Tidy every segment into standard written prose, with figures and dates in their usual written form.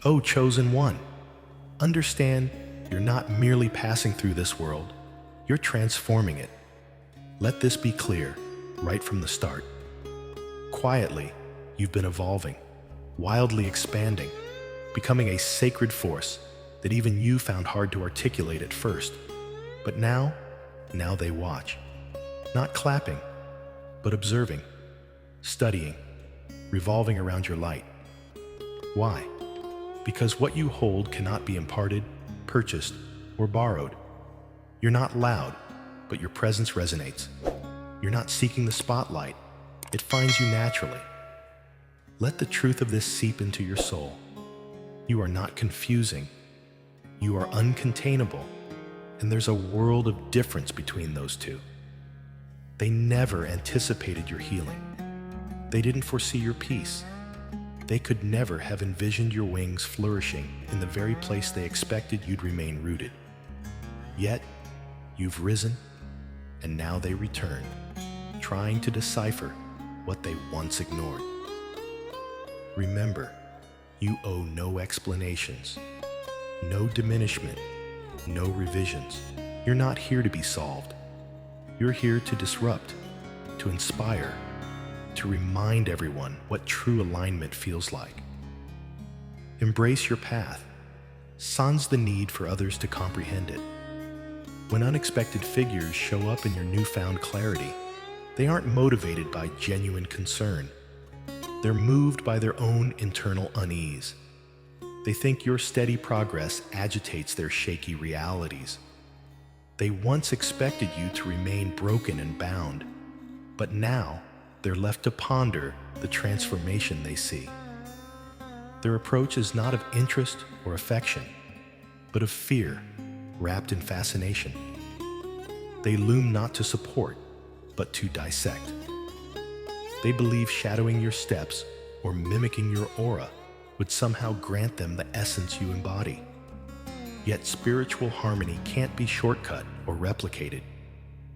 O chosen one, understand you're not merely passing through this world, you're transforming it. Let this be clear right from the start. Quietly, you've been evolving, wildly expanding, becoming a sacred force that even you found hard to articulate at first. But now they watch, not clapping, but observing, studying, revolving around your light. Why? Because what you hold cannot be imparted, purchased, or borrowed. You're not loud, but your presence resonates. You're not seeking the spotlight, it finds you naturally. Let the truth of this seep into your soul. You are not confusing, you are uncontainable, and there's a world of difference between those two. They never anticipated your healing. They didn't foresee your peace. They could never have envisioned your wings flourishing in the very place they expected you'd remain rooted. Yet, you've risen, and now they return, trying to decipher what they once ignored. Remember, you owe no explanations, no diminishment, no revisions. You're not here to be solved. You're here to disrupt, to inspire, to remind everyone what true alignment feels like. Embrace your path, sans the need for others to comprehend it. When unexpected figures show up in your newfound clarity, they aren't motivated by genuine concern. They're moved by their own internal unease. They think your steady progress agitates their shaky realities. They once expected you to remain broken and bound, but now they're left to ponder the transformation they see. Their approach is not of interest or affection, but of fear wrapped in fascination. They loom not to support, but to dissect. They believe shadowing your steps or mimicking your aura would somehow grant them the essence you embody. Yet spiritual harmony can't be shortcut or replicated.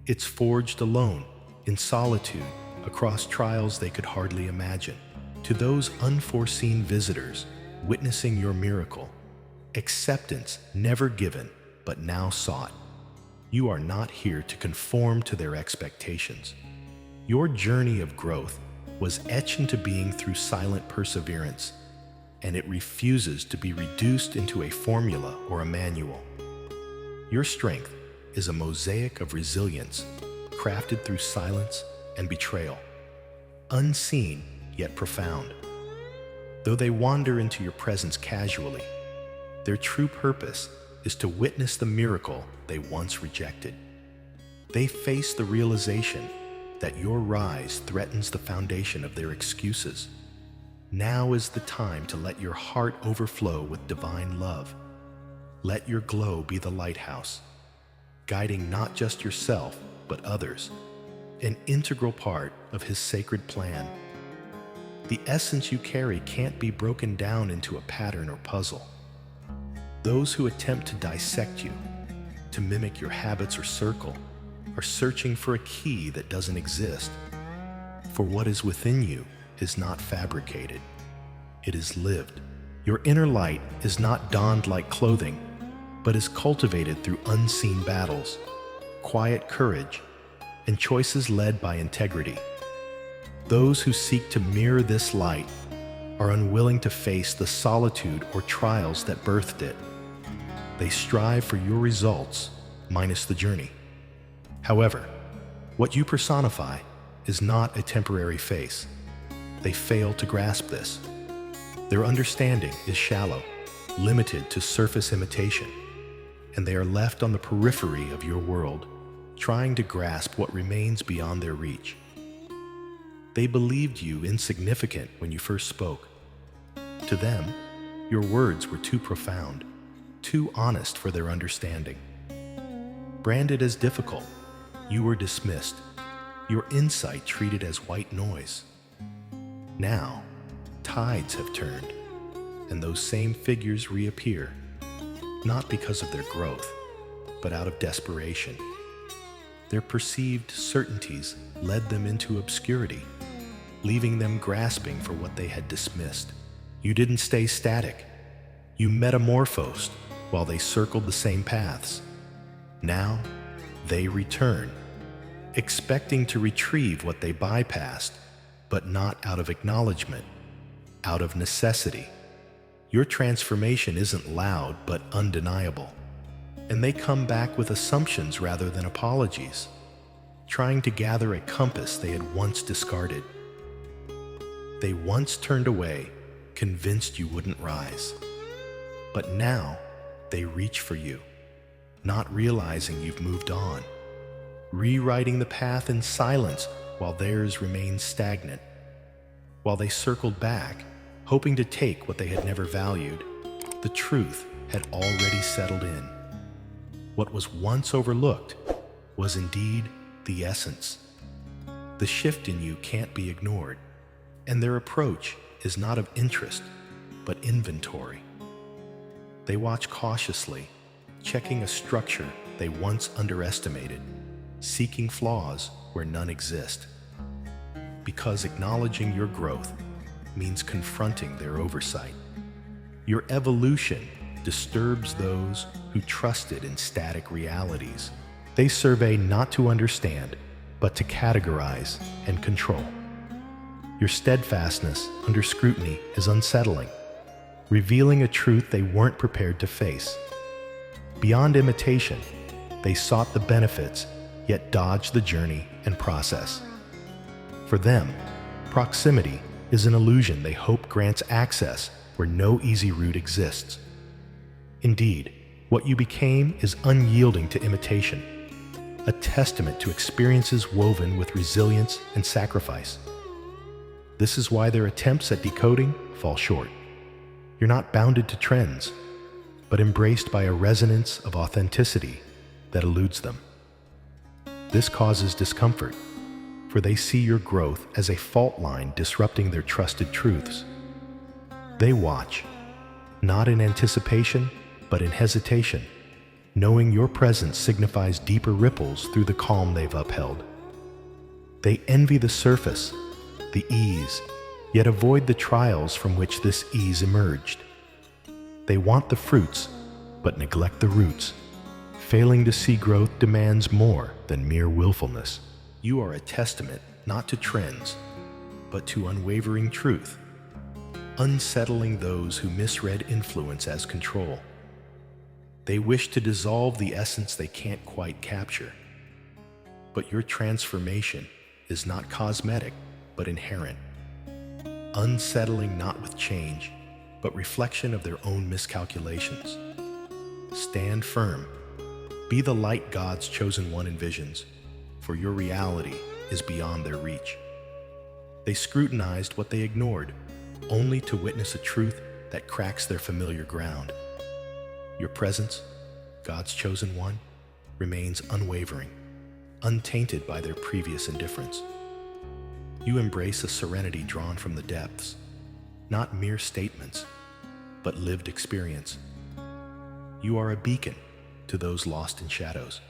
It's forged alone, in solitude, across trials they could hardly imagine. To those unforeseen visitors witnessing your miracle, acceptance never given, but now sought. You are not here to conform to their expectations. Your journey of growth was etched into being through silent perseverance, and it refuses to be reduced into a formula or a manual. Your strength is a mosaic of resilience, crafted through silence and betrayal, unseen yet profound. Though they wander into your presence casually, their true purpose is to witness the miracle they once rejected. They face the realization that your rise threatens the foundation of their excuses. Now is the time to let your heart overflow with divine love. Let your glow be the lighthouse, guiding not just yourself, but others, an integral part of His sacred plan. The essence you carry can't be broken down into a pattern or puzzle. Those who attempt to dissect you, to mimic your habits or circle, are searching for a key that doesn't exist. For what is within you is not fabricated. It is lived. Your inner light is not donned like clothing, but is cultivated through unseen battles, quiet courage, and choices led by integrity. Those who seek to mirror this light are unwilling to face the solitude or trials that birthed it. They strive for your results minus the journey. However, what you personify is not a temporary face. They fail to grasp this. Their understanding is shallow, limited to surface imitation, and they are left on the periphery of your world, trying to grasp what remains beyond their reach. They believed you insignificant when you first spoke. To them, your words were too profound, too honest for their understanding. Branded as difficult, you were dismissed, your insight treated as white noise. Now, tides have turned, and those same figures reappear, not because of their growth, but out of desperation. Their perceived certainties led them into obscurity, leaving them grasping for what they had dismissed. You didn't stay static. You metamorphosed while they circled the same paths. Now, they return, expecting to retrieve what they bypassed, but not out of acknowledgement, out of necessity. Your transformation isn't loud but undeniable, and they come back with assumptions rather than apologies, trying to gather a compass they had once discarded. They once turned away, convinced you wouldn't rise. But now, they reach for you, not realizing you've moved on, rewriting the path in silence while theirs remained stagnant. While they circled back, hoping to take what they had never valued, the truth had already settled in. What was once overlooked was indeed the essence. The shift in you can't be ignored, and their approach is not of interest, but inventory. They watch cautiously, checking a structure they once underestimated, seeking flaws where none exist. Because acknowledging your growth means confronting their oversight. Your evolution disturbs those who trusted in static realities. They survey not to understand, but to categorize and control. Your steadfastness under scrutiny is unsettling, revealing a truth they weren't prepared to face. Beyond imitation, they sought the benefits, yet dodged the journey and process. For them, proximity is an illusion they hope grants access where no easy route exists. Indeed, what you became is unyielding to imitation, a testament to experiences woven with resilience and sacrifice. This is why their attempts at decoding fall short. You're not bounded to trends, but embraced by a resonance of authenticity that eludes them. This causes discomfort, for they see your growth as a fault line disrupting their trusted truths. They watch, not in anticipation, but in hesitation, knowing your presence signifies deeper ripples through the calm they've upheld. They envy the surface, the ease, yet avoid the trials from which this ease emerged. They want the fruits, but neglect the roots. Failing to see growth demands more than mere willfulness. You are a testament not to trends, but to unwavering truth, unsettling those who misread influence as control. They wish to dissolve the essence they can't quite capture. But your transformation is not cosmetic, but inherent, unsettling not with change, but reflection of their own miscalculations. Stand firm. Be the light God's chosen one envisions, for your reality is beyond their reach. They scrutinized what they ignored, only to witness a truth that cracks their familiar ground. Your presence, God's chosen one, remains unwavering, untainted by their previous indifference. You embrace a serenity drawn from the depths, not mere statements, but lived experience. You are a beacon to those lost in shadows,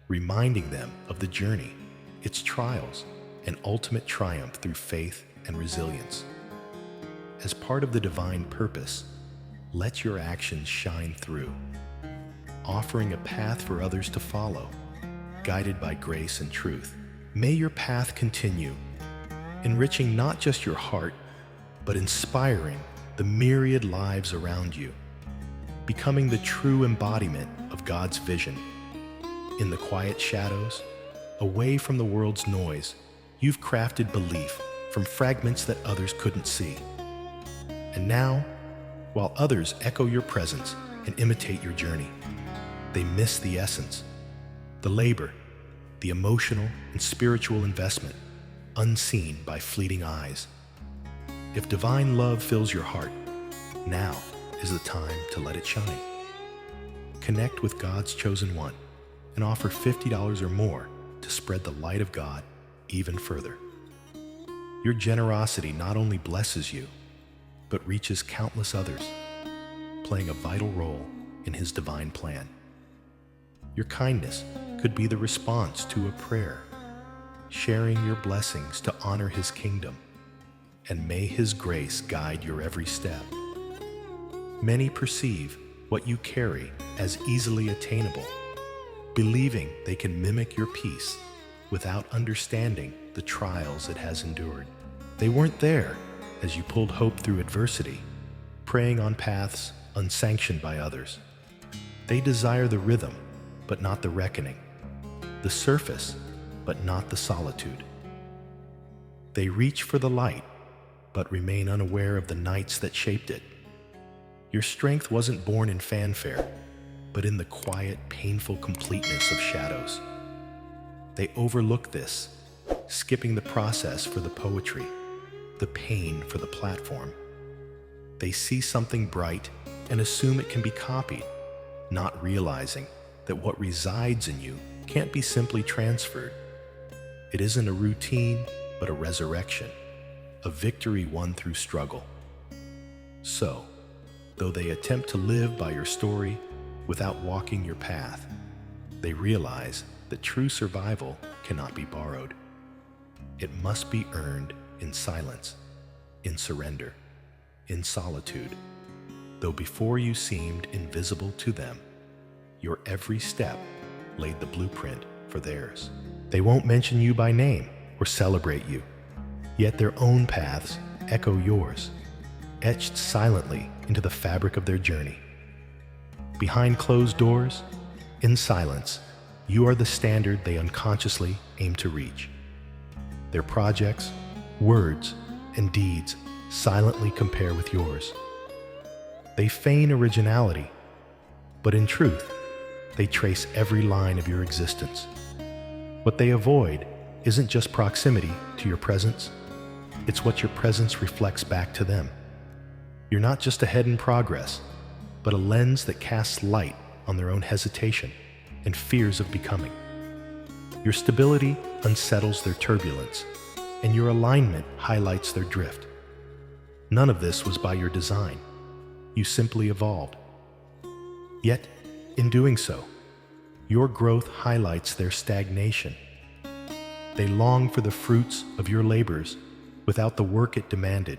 reminding them of the journey, its trials, and ultimate triumph through faith and resilience. As part of the divine purpose, let your actions shine through, offering a path for others to follow, guided by grace and truth. May your path continue, enriching not just your heart, but inspiring the myriad lives around you, becoming the true embodiment of God's vision. In the quiet shadows, away from the world's noise, you've crafted belief from fragments that others couldn't see. And now, while others echo your presence and imitate your journey, they miss the essence, the labor, the emotional and spiritual investment, unseen by fleeting eyes. If divine love fills your heart, now is the time to let it shine. Connect with God's chosen one and offer $50 or more to spread the light of God even further. Your generosity not only blesses you, but reaches countless others, playing a vital role in His divine plan. Your kindness could be the response to a prayer, sharing your blessings to honor His kingdom, and may His grace guide your every step. Many perceive what you carry as easily attainable, believing they can mimic your peace without understanding the trials it has endured. They weren't there as you pulled hope through adversity, preying on paths unsanctioned by others. They desire the rhythm, but not the reckoning, the surface, but not the solitude. They reach for the light, but remain unaware of the nights that shaped it. Your strength wasn't born in fanfare, but in the quiet, painful completeness of shadows. They overlook this, skipping the process for the poetry, the pain for the platform. They see something bright and assume it can be copied, not realizing that what resides in you can't be simply transferred. It isn't a routine, but a resurrection, a victory won through struggle. So, though they attempt to live by your story without walking your path, they realize that true survival cannot be borrowed. It must be earned in silence, in surrender, in solitude. Though before you seemed invisible to them, your every step laid the blueprint for theirs. They won't mention you by name or celebrate you, yet their own paths echo yours, etched silently into the fabric of their journey. Behind closed doors, in silence, you are the standard they unconsciously aim to reach. Their projects, words, and deeds silently compare with yours. They feign originality, but in truth, they trace every line of your existence. What they avoid isn't just proximity to your presence, it's what your presence reflects back to them. You're not just a head in progress, but a lens that casts light on their own hesitation and fears of becoming. Your stability unsettles their turbulence, and your alignment highlights their drift. None of this was by your design. You simply evolved. Yet, in doing so, your growth highlights their stagnation. They long for the fruits of your labors without the work it demanded,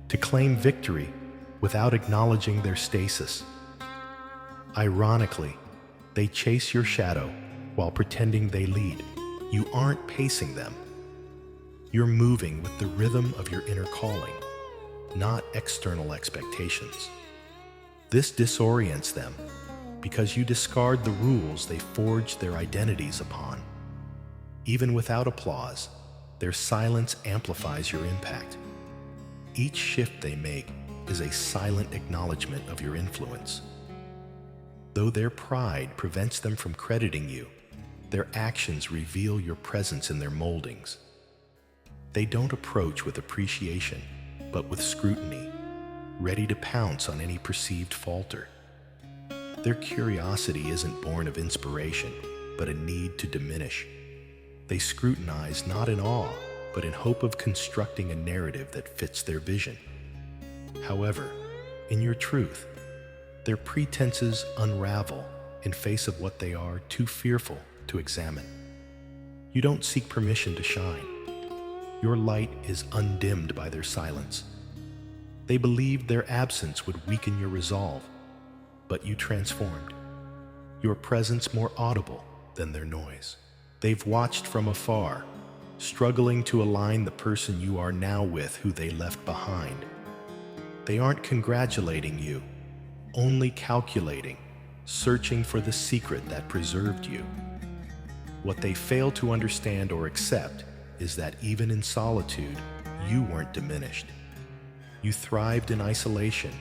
to claim victory without acknowledging their stasis. Ironically, they chase your shadow while pretending they lead. You aren't pacing them. You're moving with the rhythm of your inner calling, not external expectations. This disorients them because you discard the rules they forged their identities upon. Even without applause, their silence amplifies your impact. Each shift they make is a silent acknowledgement of your influence. Though their pride prevents them from crediting you, their actions reveal your presence in their moldings. They don't approach with appreciation, but with scrutiny, ready to pounce on any perceived falter. Their curiosity isn't born of inspiration, but a need to diminish. They scrutinize not in awe, but in hope of constructing a narrative that fits their vision. However, in your truth, their pretenses unravel in face of what they are too fearful to examine. You don't seek permission to shine. Your light is undimmed by their silence. They believed their absence would weaken your resolve, but you transformed. Your presence more audible than their noise. They've watched from afar, struggling to align the person you are now with who they left behind. They aren't congratulating you, only calculating, searching for the secret that preserved you. What they fail to understand or accept is that even in solitude, you weren't diminished. You thrived in isolation,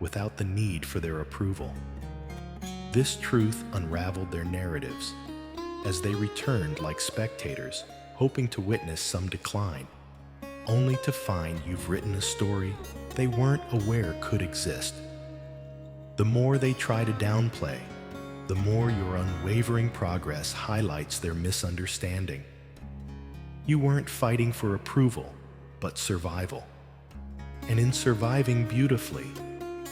without the need for their approval. This truth unraveled their narratives, as they returned like spectators, hoping to witness some decline, only to find you've written a story they weren't aware could exist. The more they try to downplay, the more your unwavering progress highlights their misunderstanding. You weren't fighting for approval, but survival. And in surviving beautifully,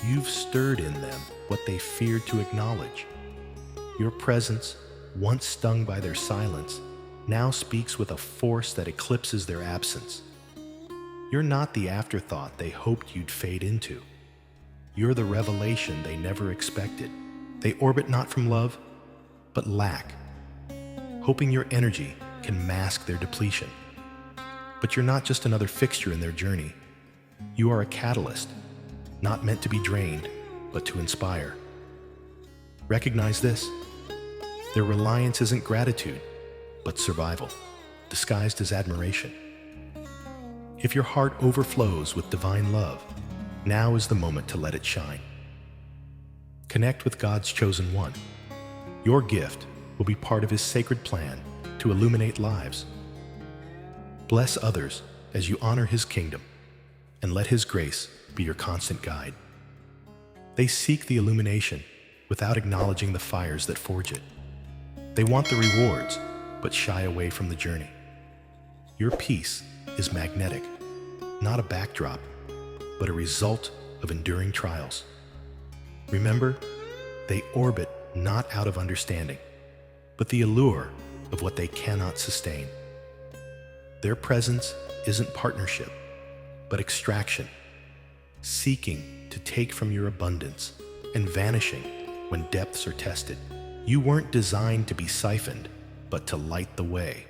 you've stirred in them what they feared to acknowledge. Your presence, once stung by their silence, now speaks with a force that eclipses their absence. You're not the afterthought they hoped you'd fade into. You're the revelation they never expected. They orbit not from love, but lack, hoping your energy can mask their depletion. But you're not just another fixture in their journey. You are a catalyst, not meant to be drained, but to inspire. Recognize this. Their reliance isn't gratitude, but survival, disguised as admiration. If your heart overflows with divine love, now is the moment to let it shine. Connect with God's chosen one. Your gift will be part of His sacred plan to illuminate lives. Bless others as you honor His kingdom, and let His grace be your constant guide. They seek the illumination without acknowledging the fires that forge it. They want the rewards, but shy away from the journey. Your peace is magnetic, not a backdrop, but a result of enduring trials. Remember, they orbit not out of understanding, but the allure of what they cannot sustain. Their presence isn't partnership, but extraction, seeking to take from your abundance and vanishing when depths are tested. You weren't designed to be siphoned, but to light the way.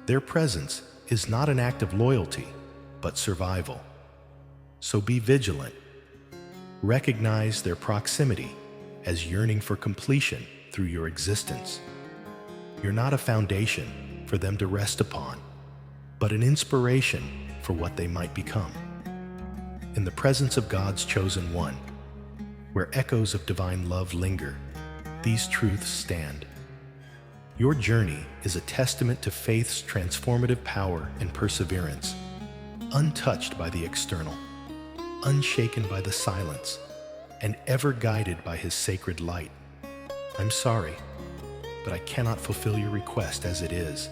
Their presence is not an act of loyalty, but survival. So be vigilant. Recognize their proximity as yearning for completion through your existence. You're not a foundation for them to rest upon, but an inspiration for what they might become. In the presence of God's chosen one, where echoes of divine love linger, these truths stand. Your journey is a testament to faith's transformative power and perseverance, untouched by the external, unshaken by the silence, and ever guided by His sacred light. I'm sorry, but I cannot fulfill your request as it is.